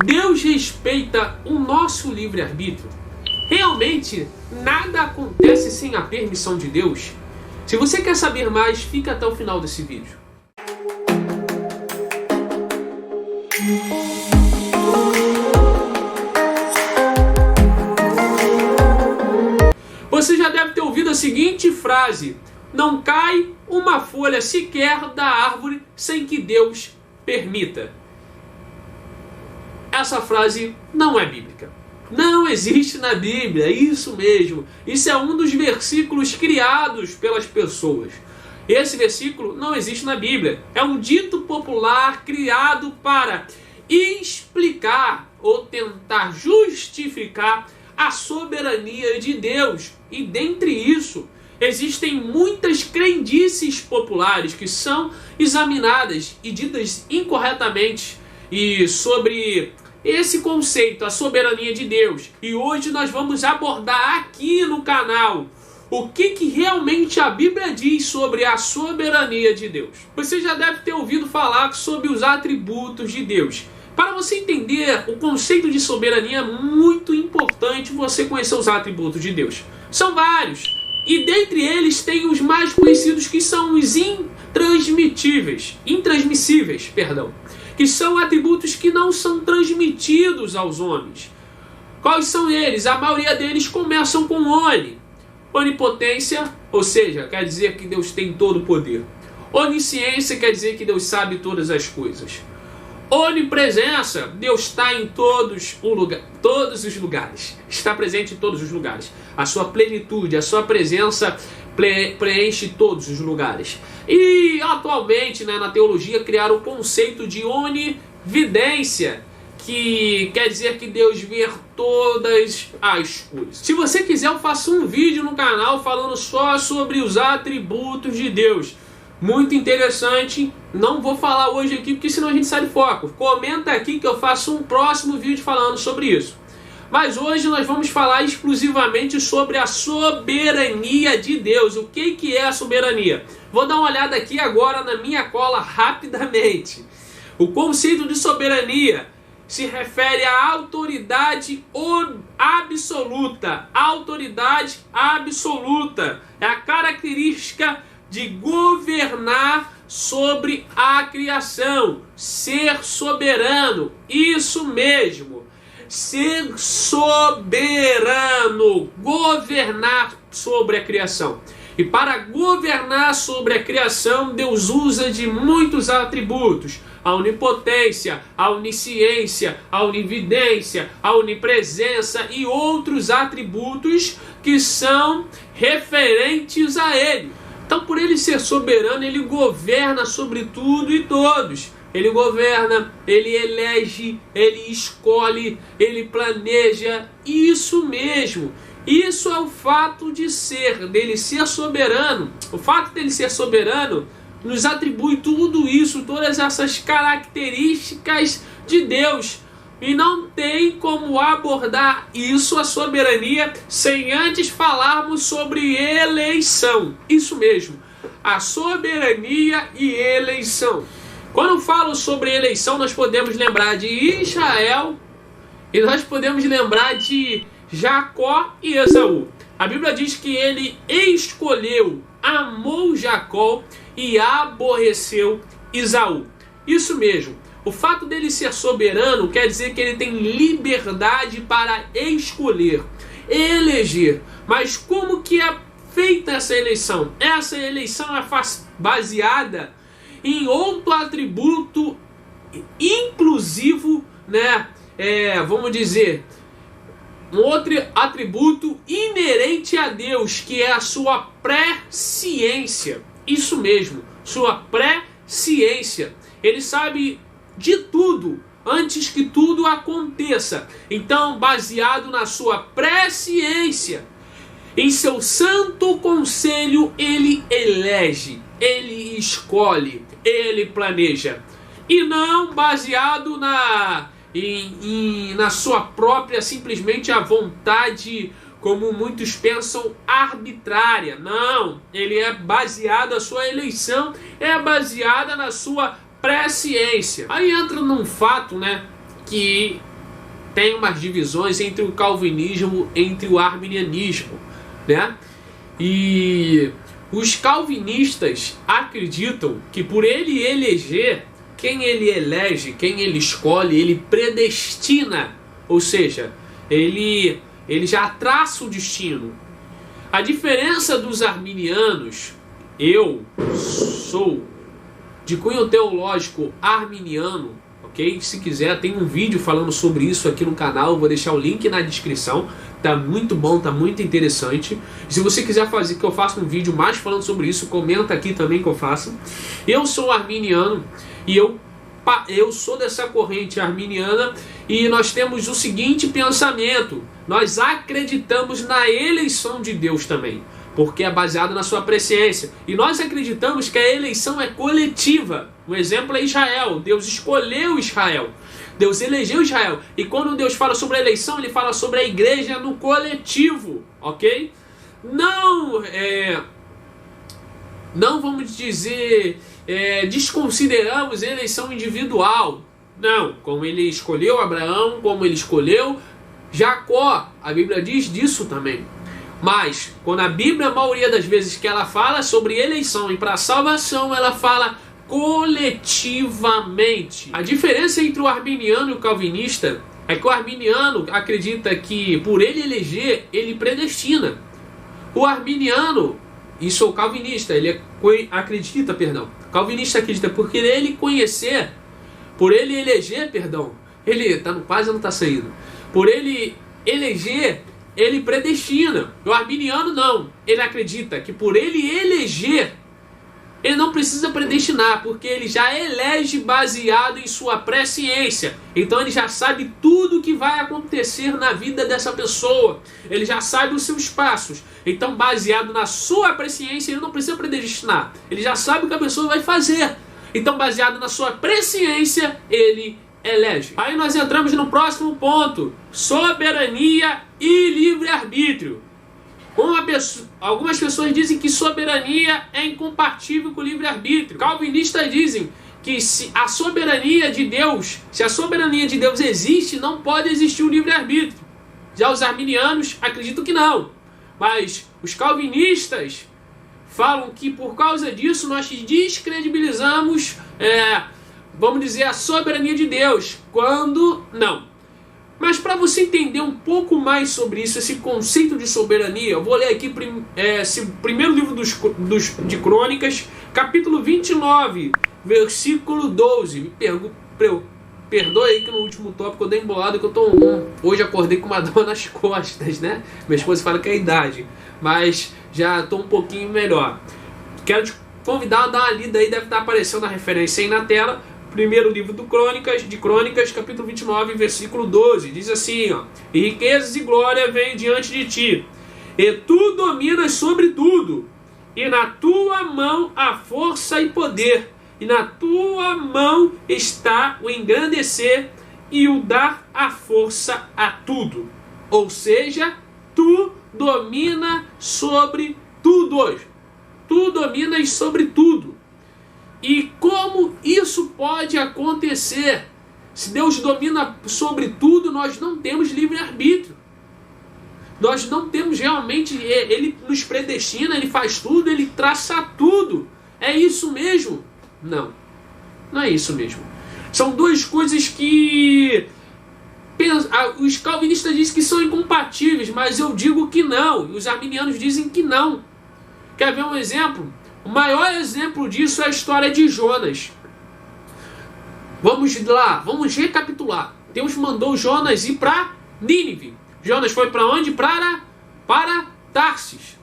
Deus respeita o nosso livre-arbítrio? Realmente, nada acontece sem a permissão de Deus? Se você quer saber mais, fica até o final desse vídeo. Você já deve ter ouvido a seguinte frase: não cai uma folha sequer da árvore sem que Deus permita. Essa frase não é bíblica. Não existe na Bíblia, isso mesmo. Isso é um dos versículos criados pelas pessoas. Esse versículo não existe na Bíblia. É um dito popular criado para explicar ou tentar justificar a soberania de Deus. E dentre isso, existem muitas crendices populares que são examinadas e ditas incorretamente e sobre esse conceito, a soberania de Deus. E hoje nós vamos abordar aqui no canal o que realmente a Bíblia diz sobre a soberania de Deus. Você já deve ter ouvido falar sobre os atributos de Deus. Para você entender o conceito de soberania, é muito importante você conhecer os atributos de Deus. São vários, e dentre eles tem os mais conhecidos, que são os intransmissíveis, que são atributos que não são transmitidos aos homens. Quais são eles? A maioria deles começam com oni. Onipotência, ou seja, quer dizer que Deus tem todo o poder. Onisciência quer dizer que Deus sabe todas as coisas. Onipresença, Deus está em todos os lugares. Está presente em todos os lugares. A sua plenitude, a sua presença preenche todos os lugares. E atualmente, na teologia, criaram o conceito de onividência, que quer dizer que Deus vê todas as coisas. Se você quiser, eu faço um vídeo no canal falando só sobre os atributos de Deus. Muito interessante. Não vou falar hoje aqui, porque senão a gente sai de foco. Comenta aqui que eu faço um próximo vídeo falando sobre isso. Mas hoje nós vamos falar exclusivamente sobre a soberania de Deus. O que é a soberania? Vou dar uma olhada aqui agora na minha cola rapidamente. O conceito de soberania se refere à autoridade absoluta. Autoridade absoluta é a característica de governar sobre a criação, ser soberano, isso mesmo, ser soberano, governar sobre a criação. E para governar sobre a criação, Deus usa de muitos atributos: a onipotência, a onisciência, a onividência, a onipresença e outros atributos que são referentes a Ele. Então, por Ele ser soberano, Ele governa sobre tudo e todos. Ele governa, Ele elege, Ele escolhe, Ele planeja. Isso mesmo. Isso é o fato dele ser soberano. O fato dele ser soberano nos atribui tudo isso, todas essas características de Deus. E não tem como abordar isso, a soberania, sem antes falarmos sobre eleição. Isso mesmo, a soberania e eleição. Quando falo sobre eleição, nós podemos lembrar de Israel e nós podemos lembrar de Jacó e Esaú. A Bíblia diz que ele escolheu, amou Jacó e aborreceu Esaú. Isso mesmo. O fato dele ser soberano quer dizer que ele tem liberdade para escolher, eleger. Mas como que é feita essa eleição? Essa eleição é baseada em outro atributo inclusivo, vamos dizer, um outro atributo inerente a Deus, que é a sua presciência. Isso mesmo, sua presciência. Ele sabe de tudo antes que tudo aconteça. Então, baseado na sua presciência, em seu santo conselho, ele elege, ele escolhe, ele planeja. E não baseado na sua própria, simplesmente a vontade, como muitos pensam, arbitrária. Não, ele é baseado, a sua eleição é baseada na sua presciência. Aí entra num fato, que tem umas divisões entre o calvinismo e o arminianismo, né? E os calvinistas acreditam que por ele eleger, quem ele elege, quem ele escolhe, ele predestina, ou seja, ele já traça o destino. A diferença dos arminianos, eu sou de cunho teológico arminiano, ok? Se quiser, tem um vídeo falando sobre isso aqui no canal, eu vou deixar o link na descrição. Tá muito bom, tá muito interessante. Se você quiser fazer que eu faça um vídeo mais falando sobre isso, comenta aqui também que eu faço. Eu sou arminiano e eu sou dessa corrente arminiana, e nós temos o seguinte pensamento: nós acreditamos na eleição de Deus também, porque é baseado na sua presciência, e nós acreditamos que a eleição é coletiva. Um exemplo é Israel. Deus escolheu Israel, Deus elegeu Israel, e quando Deus fala sobre a eleição, ele fala sobre a igreja no coletivo, ok? Não vamos dizer desconsideramos a eleição individual. Não, como ele escolheu Abraão, como ele escolheu Jacó, a Bíblia diz disso também. Mas quando a Bíblia, a maioria das vezes que ela fala sobre eleição e para salvação, ela fala coletivamente. A diferença entre o arminiano e o calvinista é que o arminiano acredita que por ele eleger, ele predestina. O arminiano, isso é o calvinista, calvinista acredita porque ele conhecer, por ele eleger, ele tá no quase, não tá saindo. Por ele eleger, ele predestina. O arminiano não, ele acredita que por ele eleger, ele não precisa predestinar, porque ele já elege baseado em sua presciência. Então ele já sabe tudo o que vai acontecer na vida dessa pessoa. Ele já sabe os seus passos. Então, baseado na sua presciência, ele não precisa predestinar. Ele já sabe o que a pessoa vai fazer. Então, baseado na sua presciência, ele elege. Aí nós entramos no próximo ponto: soberania e livre-arbítrio. Algumas pessoas dizem que soberania é incompatível com o livre-arbítrio. Calvinistas dizem que se a soberania de Deus existe, não pode existir o livre-arbítrio. Já os arminianos acreditam que não. Mas os calvinistas falam que por causa disso nós descredibilizamos, vamos dizer, a soberania de Deus, quando não. Mas para você entender um pouco mais sobre isso, esse conceito de soberania, eu vou ler aqui esse primeiro livro de Crônicas, capítulo 29, versículo 12. Perdoe aí que no último tópico eu dei embolado, que hoje acordei com uma dor nas costas, né? Minha esposa fala que é a idade, mas já estou um pouquinho melhor. Quero te convidar a dar uma lida aí, deve estar aparecendo a referência aí na tela. Primeiro livro de Crônicas, capítulo 29, versículo 12. Diz assim, ó: e riquezas e glória vêm diante de ti, e tu dominas sobre tudo, e na tua mão há força e poder, e na tua mão está o engrandecer e o dar a força a tudo. Ou seja, tu dominas sobre tudo. Tu dominas sobre tudo. E como isso pode acontecer? Se Deus domina sobre tudo, nós não temos livre-arbítrio. Nós não temos realmente, Ele nos predestina, Ele faz tudo, Ele traça tudo. É isso mesmo? Não, não é isso mesmo. São duas coisas que os calvinistas dizem que são incompatíveis, mas eu digo que não. E os arminianos dizem que não. Quer ver um exemplo? O maior exemplo disso é a história de Jonas. Vamos lá, vamos recapitular. Deus mandou Jonas ir para Nínive. Jonas foi para onde? Para Tarsis.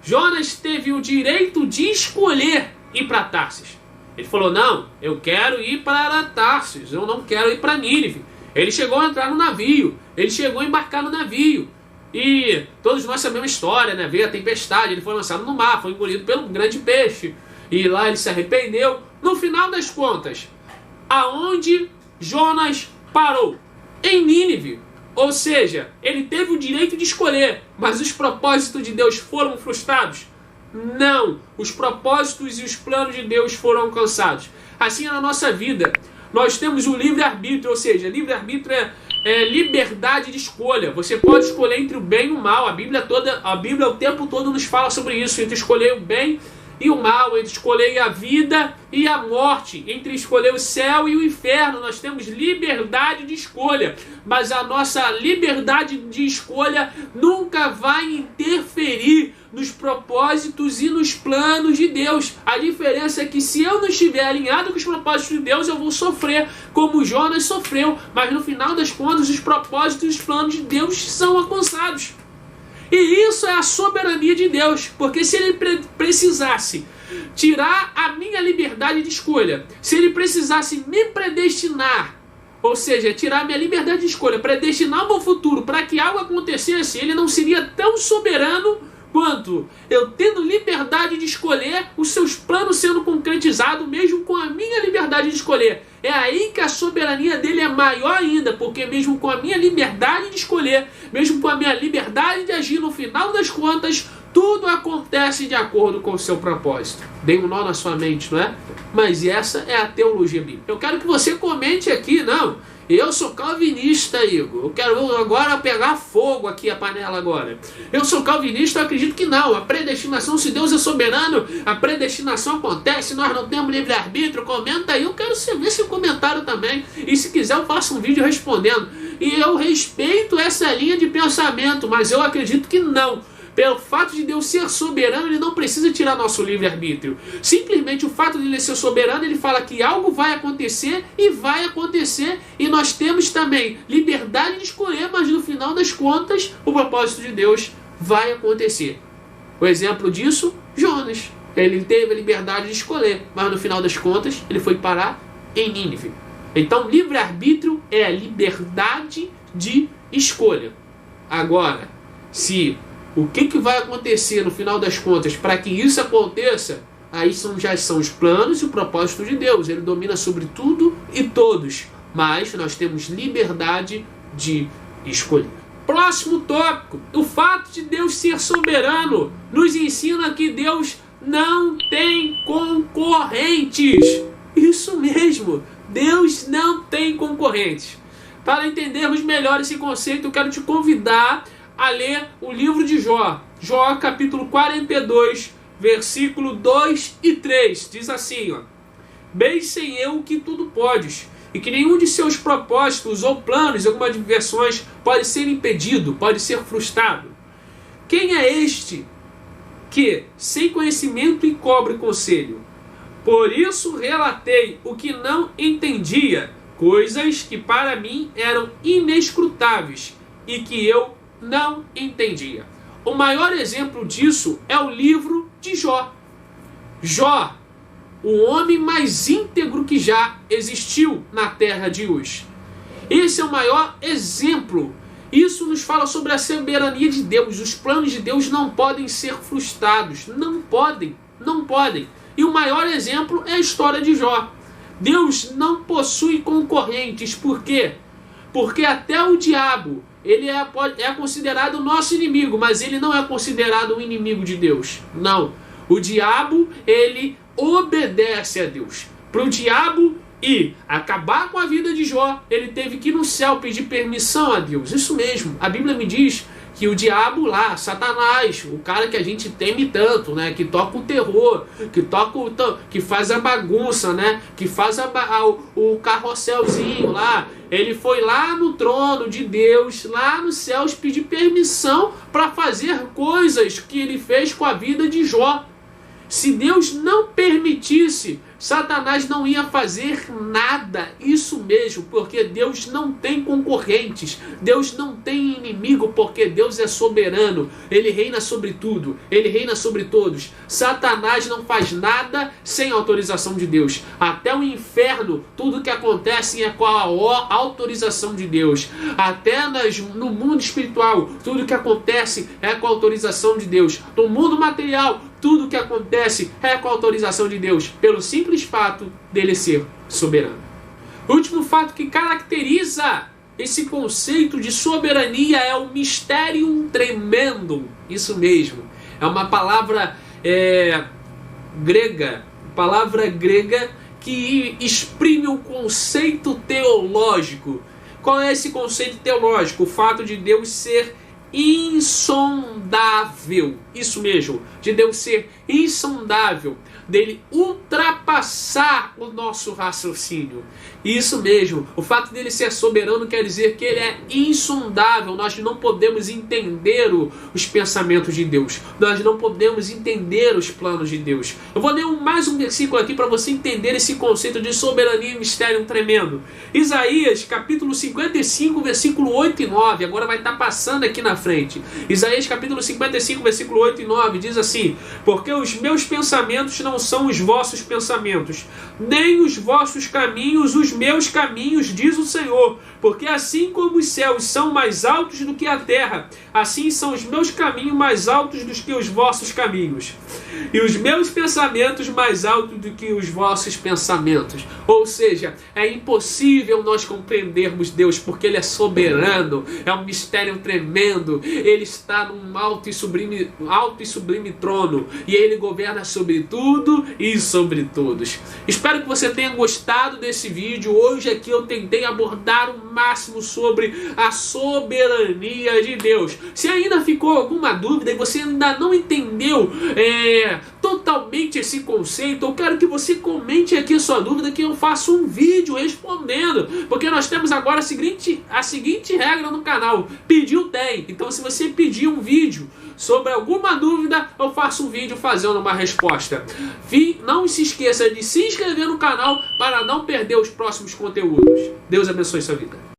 Jonas teve o direito de escolher ir para Tarsis. Ele falou: não, eu quero ir para Tarsis, eu não quero ir para Nínive. Ele chegou a entrar no navio, ele chegou a embarcar no navio. E todos nós sabemos a história, né? Veio a tempestade, ele foi lançado no mar, foi engolido pelo grande peixe. E lá ele se arrependeu. No final das contas, aonde Jonas parou? Em Nínive. Ou seja, ele teve o direito de escolher, mas os propósitos de Deus foram frustrados? Não. Os propósitos e os planos de Deus foram alcançados. Assim é na nossa vida. Nós temos o livre-arbítrio, ou seja, livre-arbítrio liberdade de escolha. Você pode escolher entre o bem e o mal. A Bíblia o tempo todo nos fala sobre isso, entre escolher o bem e o mal, entre escolher a vida e a morte, entre escolher o céu e o inferno. Nós temos liberdade de escolha, mas a nossa liberdade de escolha nunca vai interferir nos propósitos e nos planos de Deus. A diferença é que se eu não estiver alinhado com os propósitos de Deus, eu vou sofrer como Jonas sofreu, mas no final das contas os propósitos e os planos de Deus são alcançados. E isso é a soberania de Deus, porque se ele precisasse tirar a minha liberdade de escolha, se ele precisasse me predestinar, ou seja, tirar a minha liberdade de escolha, predestinar o meu futuro para que algo acontecesse, ele não seria tão soberano quanto eu tendo liberdade de escolher, os seus planos sendo concretizados, mesmo com a minha liberdade de escolher. É aí que a soberania dele é maior ainda, porque mesmo com a minha liberdade de escolher, mesmo com a minha liberdade de agir, no final das contas, tudo acontece de acordo com o seu propósito. Dei um nó na sua mente, não é? Mas essa é a teologia bíblica. Eu quero que você comente aqui, não, eu sou calvinista, Igor. Eu quero agora pegar fogo aqui a panela agora. Eu sou calvinista, eu acredito que não. A predestinação, se Deus é soberano, a predestinação acontece, nós não temos livre-arbítrio. Comenta aí, eu quero ver seu comentário também. E se quiser eu faço um vídeo respondendo. E eu respeito essa linha de pensamento, mas eu acredito que não. Pelo fato de Deus ser soberano, ele não precisa tirar nosso livre-arbítrio. Simplesmente o fato de ele ser soberano, ele fala que algo vai acontecer e vai acontecer. E nós temos também liberdade de escolher, mas no final das contas, o propósito de Deus vai acontecer. O exemplo disso, Jonas. Ele teve a liberdade de escolher, mas no final das contas, ele foi parar em Nínive. Então, livre-arbítrio é a liberdade de escolha. Agora, se o que vai acontecer no final das contas para que isso aconteça, aí já são os planos e o propósito de Deus. Ele domina sobre tudo e todos, mas nós temos liberdade de escolher. Próximo tópico, o fato de Deus ser soberano nos ensina que Deus não tem concorrentes. Isso mesmo, Deus não tem concorrentes. Para entendermos melhor esse conceito, eu quero te convidar a ler o livro de Jó. Jó, capítulo 42, versículo 2 e 3. Diz assim, ó: Bem sei eu que tudo podes, e que nenhum de seus propósitos ou planos, em algumas versões, pode ser impedido, pode ser frustrado. Quem é este que, sem conhecimento, encobre conselho? Por isso relatei o que não entendia, coisas que para mim eram inescrutáveis, e que eu não entendia. O maior exemplo disso é o livro de Jó. Jó, o homem mais íntegro que já existiu na terra de hoje. Esse é o maior exemplo. Isso nos fala sobre a soberania de Deus. Os planos de Deus não podem ser frustrados. Não podem. E o maior exemplo é a história de Jó. Deus não possui concorrentes. Por quê? Porque até o diabo, ele é considerado o nosso inimigo, mas ele não é considerado o inimigo de Deus. Não. O diabo, ele obedece a Deus. Para o diabo ir acabar com a vida de Jó, ele teve que ir no céu pedir permissão a Deus. Isso mesmo. A Bíblia me diz que o diabo lá, Satanás, o cara que a gente teme tanto, né, que toca o terror, que faz a bagunça, né, que faz o carrosselzinho lá, ele foi lá no trono de Deus, lá nos céus, pedir permissão para fazer coisas que ele fez com a vida de Jó. Se Deus não permitisse, Satanás não ia fazer nada. Isso mesmo, porque Deus não tem concorrentes. Deus não tem inimigo, porque Deus é soberano. Ele reina sobre tudo. Ele reina sobre todos. Satanás não faz nada sem autorização de Deus. Até o inferno, tudo que acontece é com a autorização de Deus. Até no mundo espiritual, tudo que acontece é com a autorização de Deus. No mundo material, tudo que acontece é com a autorização de Deus, pelo simples fato dele ser soberano. O último fato que caracteriza esse conceito de soberania é o mysterium tremendum. Isso mesmo. É uma palavra grega que exprime um conceito teológico Qual é esse conceito teológico? O fato de Deus ser insondável. Isso mesmo, de Deus ser insondável, dele ultrapassar o nosso raciocínio. Isso mesmo, o fato dele ser soberano quer dizer que ele é insondável. Nós não podemos entender os pensamentos de Deus, nós não podemos entender os planos de Deus. Eu vou ler mais um versículo aqui para você entender esse conceito de soberania e mistério tremendo. Isaías capítulo 55, versículo 8 e 9, agora vai estar passando aqui na frente. Isaías capítulo 55, versículo 8 e 9 diz assim: porque os meus pensamentos não são os vossos pensamentos, nem os vossos caminhos os meus caminhos, diz o Senhor. Porque assim como os céus são mais altos do que a terra, assim são os meus caminhos mais altos do que os vossos caminhos, e os meus pensamentos mais altos do que os vossos pensamentos. Ou seja, é impossível nós compreendermos Deus, porque Ele é soberano, é um mistério tremendo. Ele está num alto e sublime trono, e Ele governa sobre tudo e sobre todos. Espero que você tenha gostado desse vídeo. Hoje aqui eu tentei abordar o máximo sobre a soberania de Deus. Se ainda ficou alguma dúvida e você ainda não entendeu totalmente esse conceito, eu quero que você comente aqui a sua dúvida, que eu faço um vídeo respondendo, porque nós temos agora a seguinte regra no canal: pediu tem. Então se você pedir um vídeo sobre alguma dúvida, eu faço um vídeo fazendo uma resposta. Não se esqueça de se inscrever no canal para não perder os próximos conteúdos. Deus abençoe sua vida.